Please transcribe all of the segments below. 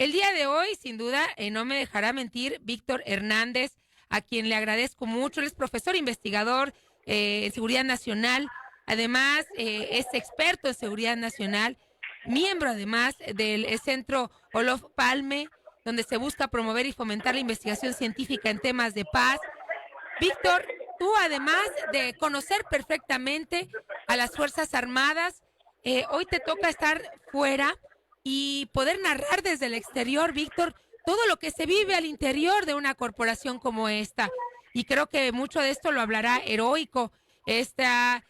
El día de hoy, sin duda, no me dejará mentir, Víctor Hernández, a quien le agradezco mucho. Él es profesor investigador en seguridad nacional, además es experto en seguridad nacional, miembro además del Centro Olof Palme, donde se busca promover y fomentar la investigación científica en temas de paz. Víctor, tú además de conocer perfectamente a las Fuerzas Armadas, hoy te toca estar fuera y poder narrar desde el exterior, Víctor, todo lo que se vive al interior de una corporación como esta. Y creo que mucho de esto lo hablará Heroico, esta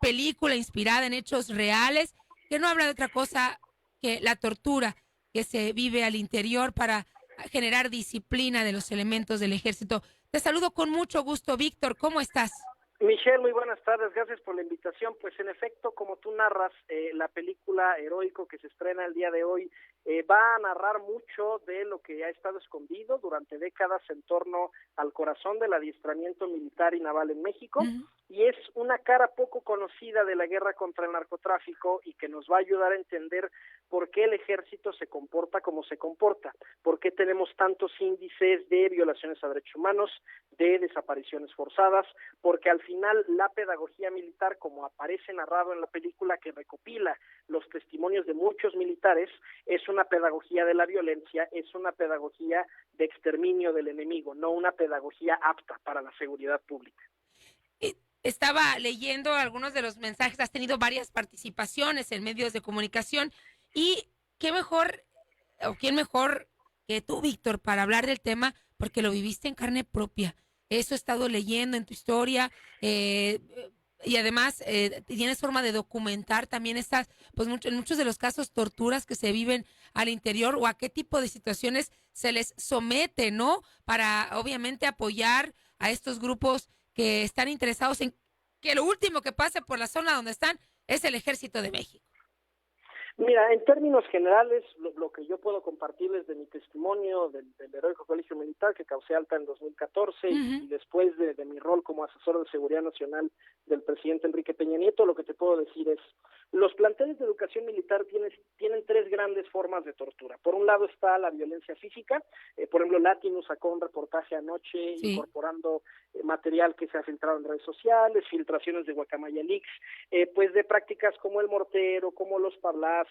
película inspirada en hechos reales, que no habla de otra cosa que la tortura que se vive al interior para generar disciplina de los elementos del ejército. Te saludo con mucho gusto, Víctor. ¿Cómo estás? Michelle, muy buenas tardes, gracias por la invitación. Pues en efecto, como tú narras, la película Heroico que se estrena el día de hoy va a narrar mucho de lo que ha estado escondido durante décadas en torno al corazón del adiestramiento militar y naval en México. Y es una cara poco conocida de la guerra contra el narcotráfico y que nos va a ayudar a entender por qué el ejército se comporta como se comporta, por qué tenemos tantos índices de violaciones a derechos humanos, de desapariciones forzadas, porque al final la pedagogía militar, como aparece narrado en la película que recopila los testimonios de muchos militares, es una pedagogía de la violencia, es una pedagogía de exterminio del enemigo, no una pedagogía apta para la seguridad pública. Estaba leyendo algunos de los mensajes, has tenido varias participaciones en medios de comunicación y qué mejor, o quién mejor que tú, Víctor, para hablar del tema, porque lo viviste en carne propia. Eso he estado leyendo en tu historia y además tienes forma de documentar también estas, pues en muchos de los casos, torturas que se viven al interior o a qué tipo de situaciones se les somete, ¿no? Para obviamente apoyar a estos grupos que están interesados en que lo último que pase por la zona donde están es el Ejército de México. Mira, en términos generales, lo que yo puedo compartirles de mi testimonio del Heroico Colegio Militar, que causé alta en 2014, y después de mi rol como asesor de seguridad nacional del presidente Enrique Peña Nieto, lo que te puedo decir es, los planteles de educación militar tienen tres grandes formas de tortura. Por un lado está la violencia física, por ejemplo, Latinus sacó un reportaje anoche incorporando material que se ha filtrado en redes sociales, filtraciones de Guacamaya Leaks, pues de prácticas como el mortero, como los pablazos,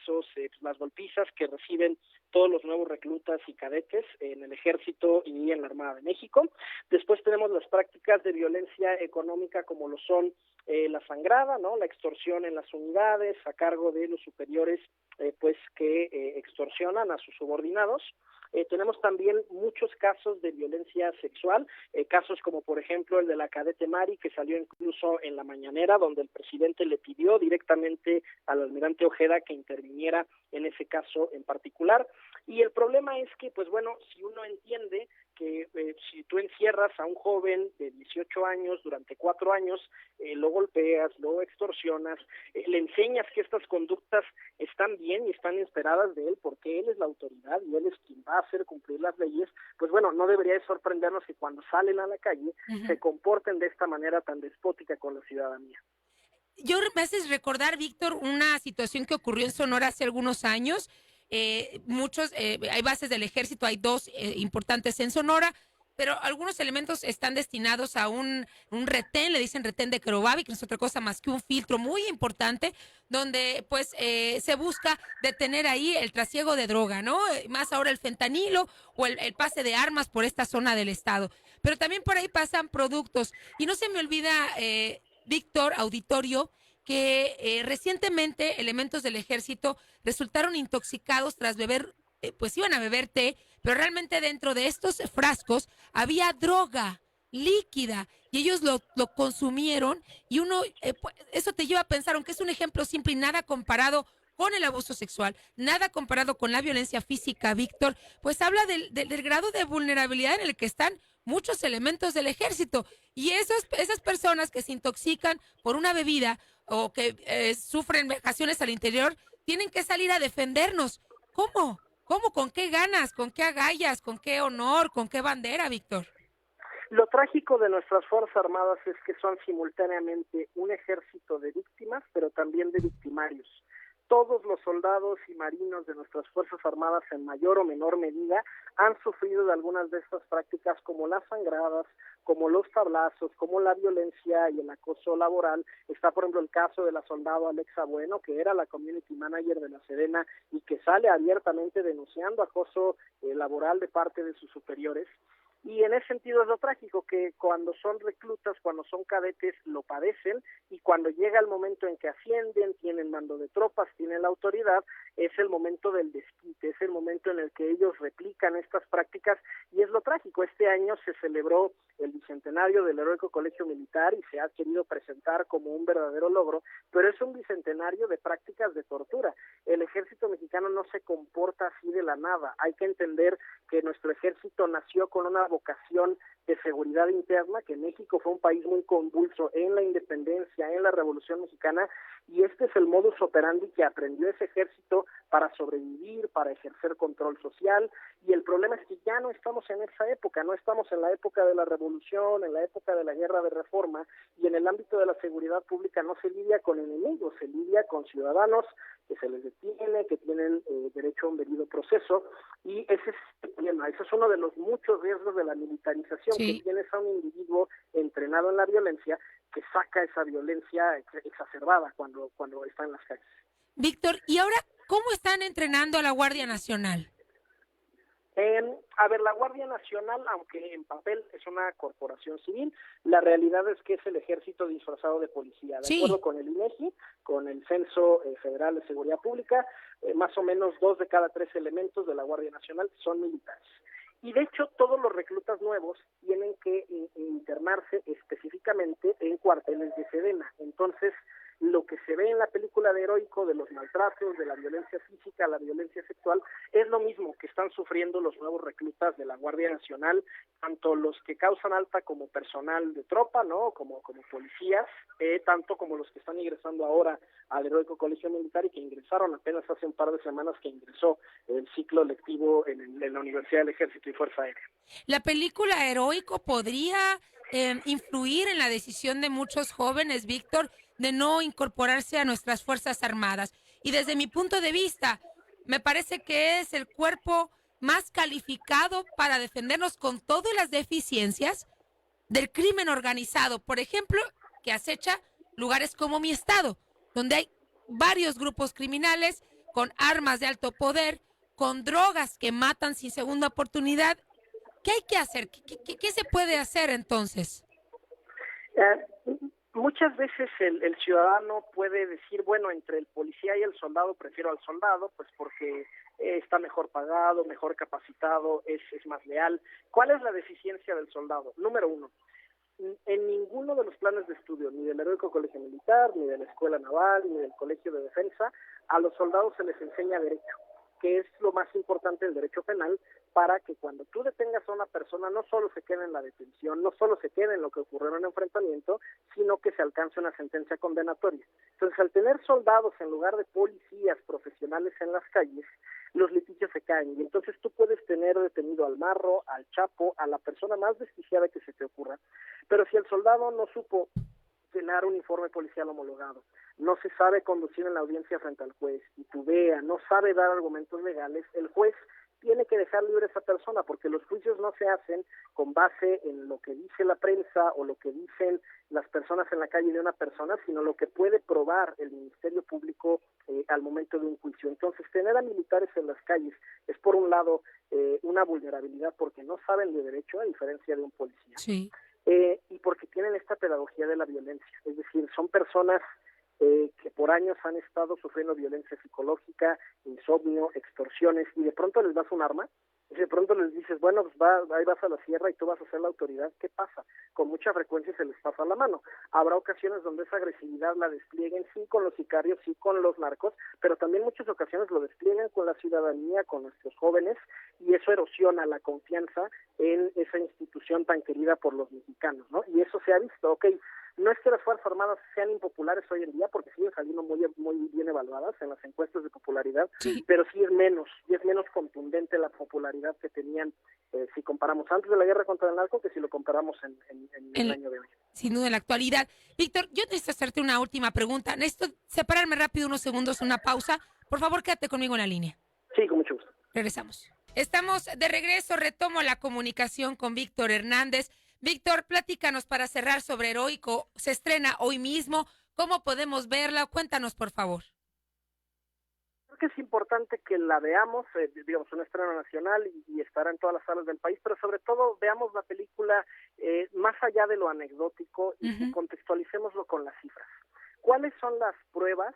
las golpizas que reciben todos los nuevos reclutas y cadetes en el Ejército y en la Armada de México. Después tenemos las prácticas de violencia económica como lo son la sangrada, ¿no? La extorsión en las unidades a cargo de los superiores pues que extorsionan a sus subordinados. Tenemos también muchos casos de violencia sexual, casos como por ejemplo el de la cadete Mari, que salió incluso en la mañanera, donde el presidente le pidió directamente al almirante Ojeda que interviniera en ese caso en particular. Y el problema es que, pues bueno, si uno entiende que si tú encierras a un joven de 18 años durante 4 años, lo golpeas, lo extorsionas, le enseñas que estas conductas están bien y están esperadas de él porque él es la autoridad y él es quien va a hacer cumplir las leyes, pues bueno, no debería de sorprendernos que cuando salen a la calle se comporten de esta manera tan despótica con la ciudadanía. Yo me haces recordar, Víctor, una situación que ocurrió en Sonora hace algunos años. Hay bases del ejército, hay dos importantes en Sonora, pero algunos elementos están destinados a un retén, le dicen retén de Kerobabi, que no es otra cosa más que un filtro muy importante, donde pues se busca detener ahí el trasiego de droga, ¿no? Más ahora el fentanilo o el pase de armas por esta zona del estado. Pero también por ahí pasan productos. Y no se me olvida, Víctor, auditorio, que recientemente elementos del ejército resultaron intoxicados tras beber, pues iban a beber té, pero realmente dentro de estos frascos había droga líquida y ellos lo consumieron y eso te lleva a pensar, aunque es un ejemplo simple y nada comparado con el abuso sexual, nada comparado con la violencia física, Víctor, pues habla del grado de vulnerabilidad en el que están muchos elementos del ejército y esas personas que se intoxican por una bebida o que sufren vejaciones al interior, tienen que salir a defendernos. ¿Cómo? ¿Cómo? ¿Con qué ganas? ¿Con qué agallas? ¿Con qué honor? ¿Con qué bandera, Víctor? Lo trágico de nuestras Fuerzas Armadas es que son simultáneamente un ejército de víctimas, pero también de victimarios. todos los soldados y marinos de nuestras Fuerzas Armadas, en mayor o menor medida, han sufrido de algunas de estas prácticas, como las sangradas, como los tablazos, como la violencia y el acoso laboral. Está, por ejemplo, el caso de la soldado Alexa Bueno, que era la community manager de la Sedena y que sale abiertamente denunciando acoso laboral de parte de sus superiores. Y en ese sentido es lo trágico, que cuando son reclutas, cuando son cadetes, lo padecen, y cuando llega el momento en que ascienden, tienen mando de tropas, tienen la autoridad, es el momento del desquite, es el momento en el que ellos replican estas prácticas, y es lo trágico. Este año se celebró el bicentenario del Heroico Colegio Militar y se ha querido presentar como un verdadero logro, pero es un bicentenario de prácticas de tortura. El ejército mexicano no se comporta así de la nada. Hay que entender que nuestro ejército nació con una vocación de seguridad interna, que México fue un país muy convulso en la independencia, en la Revolución Mexicana, y este es el modus operandi que aprendió ese ejército para sobrevivir, para ejercer control social, y el problema es que ya no estamos en esa época, no estamos en la época de la Revolución, en la época de la Guerra de Reforma, y en el ámbito de la seguridad pública no se lidia con enemigos, se lidia con ciudadanos que se les detiene, que tienen derecho a un debido proceso, y ese es el problema. Ese es uno de los muchos riesgos de la militarización, Sí. que tienes a un individuo entrenado en la violencia que saca esa violencia exacerbada cuando está en las calles. Víctor, ¿y ahora cómo están entrenando a la Guardia Nacional? A ver, la Guardia Nacional, aunque en papel es una corporación civil, la realidad es que es el ejército disfrazado de policía. De acuerdo con el INEGI, con el Censo Federal de Seguridad Pública, más o menos 2 de cada 3 elementos de la Guardia Nacional son militares. Y de hecho, todos los reclutas nuevos tienen que internarse específicamente en cuarteles de Sedena. Entonces, lo que se ve en la película de Heroico, de los maltratos, de la violencia física, la violencia sexual, es lo mismo que están sufriendo los nuevos reclutas de la Guardia Nacional, tanto los que causan alta como personal de tropa, ¿no? Como policías, tanto como los que están ingresando ahora al Heroico Colegio Militar y que ingresaron apenas hace un par de semanas que ingresó el ciclo lectivo en la Universidad del Ejército y Fuerza Aérea. ¿La película Heroico podría influir en la decisión de muchos jóvenes, Víctor, de no incorporarse a nuestras Fuerzas Armadas? Y desde mi punto de vista, me parece que es el cuerpo más calificado para defendernos con todas las deficiencias del crimen organizado, por ejemplo, que acecha lugares como mi estado, donde hay varios grupos criminales con armas de alto poder, con drogas que matan sin segunda oportunidad. ¿Qué hay que hacer? ¿Qué se puede hacer entonces? Muchas veces el ciudadano puede decir, bueno, entre el policía y el soldado prefiero al soldado, pues porque está mejor pagado, mejor capacitado, es más leal. ¿Cuál es la deficiencia del soldado? Número 1, en ninguno de los planes de estudio, ni del Heroico Colegio Militar, ni de la Escuela Naval, ni del Colegio de Defensa, a los soldados se les enseña derecho, que es lo más importante del derecho penal, para que cuando tú detengas a una persona no solo se quede en la detención, no solo se quede en lo que ocurrió en un enfrentamiento, sino que se alcance una sentencia condenatoria. Entonces, al tener soldados en lugar de policías profesionales en las calles, los litigios se caen, y entonces tú puedes tener detenido al marro, al chapo, a la persona más desquiciada que se te ocurra, pero si el soldado no supo llenar un informe policial homologado, no se sabe conducir en la audiencia frente al juez, titubea, no sabe dar argumentos legales, el juez tiene que dejar libre a esa persona, porque los juicios no se hacen con base en lo que dice la prensa o lo que dicen las personas en la calle de una persona, sino lo que puede probar el Ministerio Público al momento de un juicio. Entonces, tener a militares en las calles es, por un lado, una vulnerabilidad porque no saben de derecho, a diferencia de un policía. Sí. Y porque tienen esta pedagogía de la violencia, es decir, son personas que por años han estado sufriendo violencia psicológica, insomnio, extorsiones, y de pronto les das un arma, y de pronto les dices, bueno, pues ahí vas a la sierra y tú vas a ser la autoridad. ¿Qué pasa? Con mucha frecuencia se les pasa la mano. Habrá ocasiones donde esa agresividad la desplieguen, sí, con los sicarios, sí, con los narcos, pero también muchas ocasiones lo despliegan con la ciudadanía, con nuestros jóvenes, y eso erosiona la confianza en esa institución tan querida por los mexicanos, ¿no? Y eso se ha visto. Ok, no es que las Fuerzas Armadas sean impopulares hoy en día, porque siguen saliendo muy bien evaluadas en las encuestas de popularidad, Sí. pero sí es menos contundente la popularidad que tenían si comparamos antes de la guerra contra el narco que si lo comparamos en el año de hoy. sin duda en la actualidad. Víctor, yo necesito hacerte una última pregunta. Necesito separarme rápido unos segundos, una pausa. Por favor, quédate conmigo en la línea. Sí, con mucho gusto. Regresamos. Estamos de regreso, retomo la comunicación con Víctor Hernández. Víctor, platícanos para cerrar sobre Heroico. Se estrena hoy mismo. ¿Cómo podemos verla? Cuéntanos, por favor. Creo que es importante que la veamos, digamos, un estreno nacional y estará en todas las salas del país, pero sobre todo veamos la película más allá de lo anecdótico y contextualicémoslo con las cifras. ¿Cuáles son las pruebas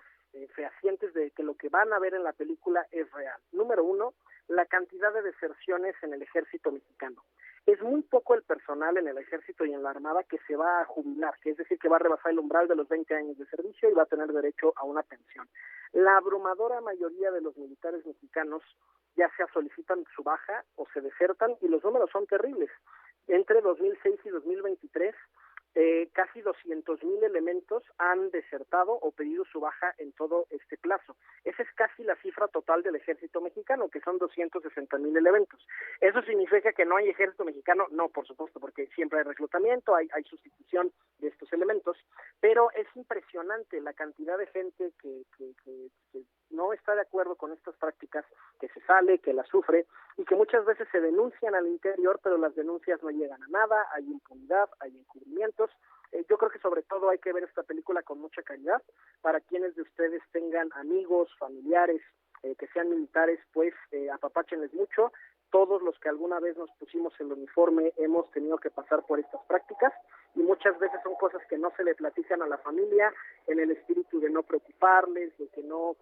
fehacientes de que lo que van a ver en la película es real? Número uno, la cantidad de deserciones en el ejército mexicano. Es muy poco el personal en el ejército y en la armada que se va a jubilar, que es decir, que va a rebasar el umbral de los 20 años de servicio y va a tener derecho a una pensión. La abrumadora mayoría de los militares mexicanos ya sea solicitan su baja o se desertan, y los números son terribles. Entre 2006 y 2023, casi 200,000 elementos han desertado o pedido su baja en todo este plazo. Esa es casi la cifra total del ejército mexicano, que son 260,000 elementos. ¿Eso significa que no hay ejército mexicano? No, por supuesto, porque siempre hay reclutamiento, hay sustitución de estos elementos, pero es impresionante la cantidad de gente que no está de acuerdo con estas prácticas, que se sale, que las sufre, y que muchas veces se denuncian al interior, pero las denuncias no llegan a nada, hay impunidad, hay encubrimientos. Yo creo que sobre todo hay que ver esta película con mucha calidad. Para quienes de ustedes tengan amigos, familiares, que sean militares, pues apapáchenles mucho. Todos los que alguna vez nos pusimos el uniforme hemos tenido que pasar por estas prácticas, y muchas veces son cosas que no se le platican a la familia, en el espíritu de no preocuparles, de que no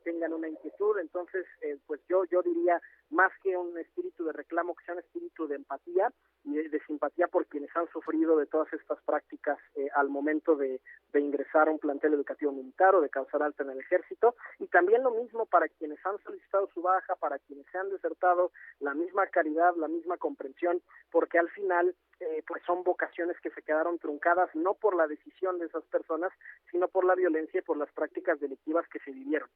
tengan una inquietud. Entonces, pues yo diría, más que un espíritu de reclamo, que sea un espíritu de empatía y de simpatía por quienes han sufrido de todas estas prácticas al momento de ingresar a un plantel educativo militar o de causar alta en el ejército, y también lo mismo para quienes han solicitado su baja, para quienes se han desertado, la misma caridad, la misma comprensión, porque al final pues son vocaciones que se quedaron truncadas no por la decisión de esas personas, sino por la violencia y por las prácticas delictivas que se vivieron.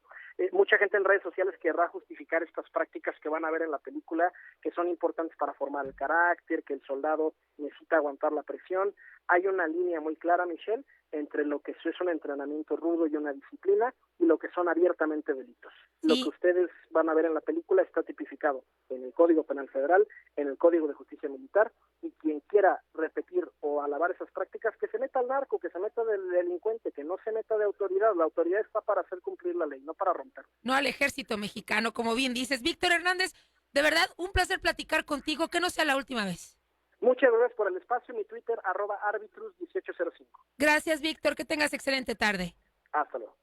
Mucha gente en redes sociales querrá justificar estas prácticas que van a ver en la película, que son importantes para formar el carácter, que el soldado necesita aguantar la presión. Hay una línea muy clara, Michelle, entre lo que es un entrenamiento rudo y una disciplina y lo que son abiertamente delitos. Sí. Lo que ustedes van a ver en la película está tipificado en el Código Penal Federal, en el Código de Justicia Militar, y quien quiera repetir o alabar esas prácticas, que se meta al narco, que se meta del delincuente, que no se meta de autoridad. La autoridad está para hacer cumplir la ley, no para romper. No al ejército mexicano, como bien dices. Víctor Hernández, de verdad, un placer platicar contigo, que no sea la última vez. Muchas gracias por el espacio. Mi Twitter, @arbitrus1805. Gracias, Víctor. Que tengas excelente tarde. Hasta luego.